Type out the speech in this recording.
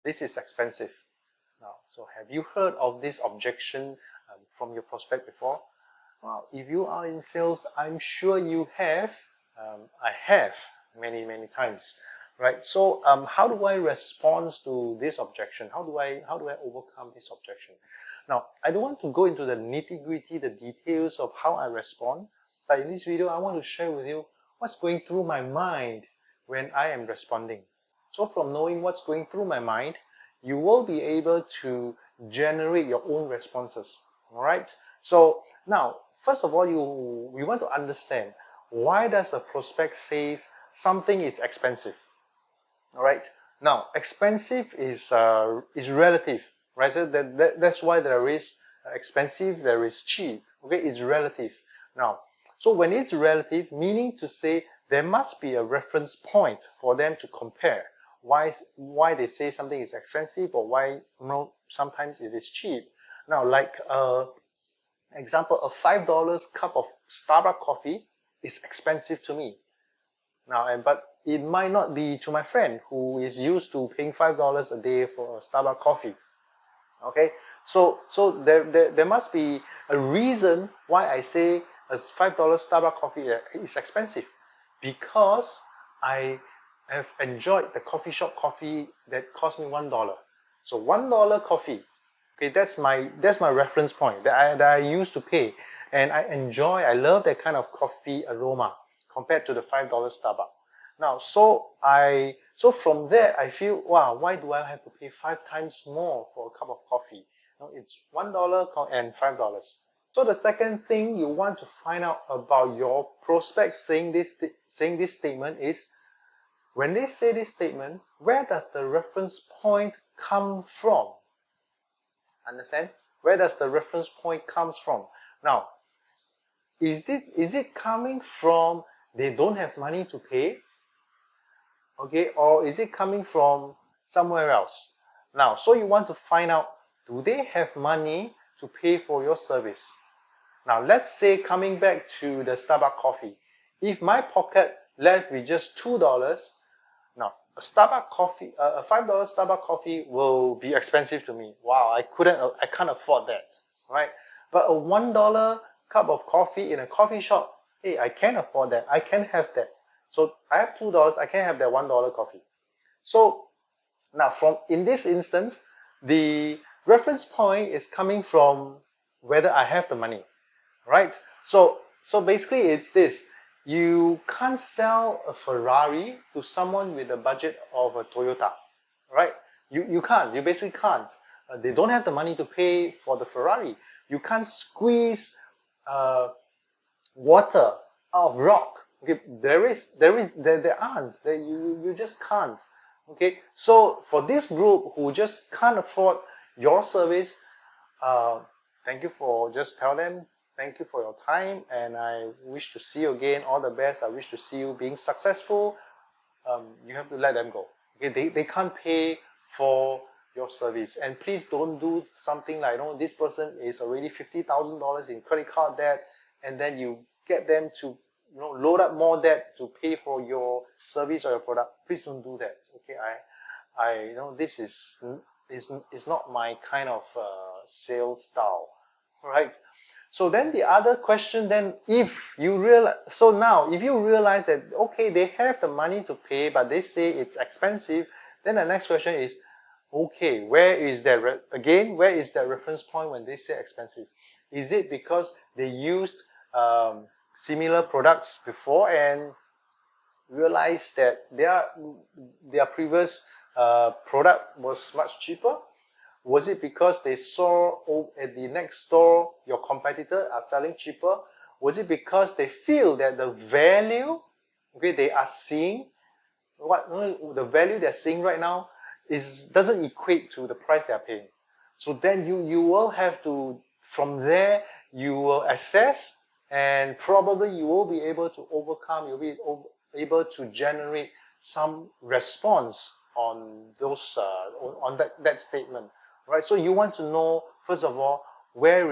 This is expensive. Now, so have you heard of this objection from your prospect before? Well, if you are in sales, I'm sure you have. I have many times, right? So, how do I respond to this objection? How do I overcome this objection? Now, I don't want to go into the nitty-gritty, the details of how I respond, but in this video, I want to share with you what's going through my mind when I am responding. So from knowing what's going through my mind, you will be able to generate your own responses. All right. So now, first of all, we want to understand, why does a prospect says something is expensive? All right. Now, expensive is relative, right? So that's why there is expensive, there is cheap. Okay, it's relative. Now, so when it's relative, meaning to say there must be a reference point for them to compare. Why they say something is expensive, or why sometimes it is cheap. Now, like example, a $5 cup of Starbucks coffee is expensive to me. Now, but it might not be to my friend who is used to paying $5 a day for a Starbucks coffee. Okay, so there must be a reason why I say a $5 Starbucks coffee is expensive, because I have enjoyed the coffee shop coffee that cost me $1. So $1 coffee, okay, that's my reference point that I used to pay, and I love that kind of coffee aroma compared to the $5 Starbucks. Now, so from there I feel, wow, why do I have to pay 5 times more for a cup of coffee? No, it's $1 and $5. So the second thing you want to find out about your prospect saying this statement is, when they say this statement, where does the reference point come from? Understand? Where does the reference point comes from? Now, is it coming from they don't have money to pay? Okay, or is it coming from somewhere else? Now, so you want to find out, do they have money to pay for your service? Now, let's say, coming back to the Starbucks coffee, if my pocket left with just $2, now a Starbucks coffee, a $5 Starbucks coffee will be expensive to me. Wow, I can't afford that, right? But a $1 cup of coffee in a coffee shop, hey, I can afford that. I can have that. So I have $2, I can have that $1 coffee. So now, in this instance, the reference point is coming from whether I have the money, right? So basically it's this: you can't sell a Ferrari to someone with a budget of a Toyota, right? You can't. You basically can't. They don't have the money to pay for the Ferrari. You can't squeeze water out of rock. Okay, there aren't. You just can't. Okay, so for this group who just can't afford your service, thank you for just tell them thank you for your time, and I wish to see you again. All the best. I wish to see you being successful. You have to let them go. Okay, they can't pay for your service, and please don't do something like, this person is already $50,000 in credit card debt, and then you get them to load up more debt to pay for your service or your product. Please don't do that. Okay, I this is not my kind of sales style, right? So then the other question, then, if you realize that, okay, they have the money to pay, but they say it's expensive, then the next question is, okay, where is that reference point when they say expensive? Is it because they used similar products before and realized that their previous product was much cheaper? Was it because they saw at the next store your competitor are selling cheaper? Was it because they feel that the value, okay, they are seeing, the value they're seeing right now doesn't equate to the price they're paying? So then you will have to, from there, you will assess, and probably you will be able to overcome, you'll be able to generate some response on those on that statement, right? So you want to know, first of all, where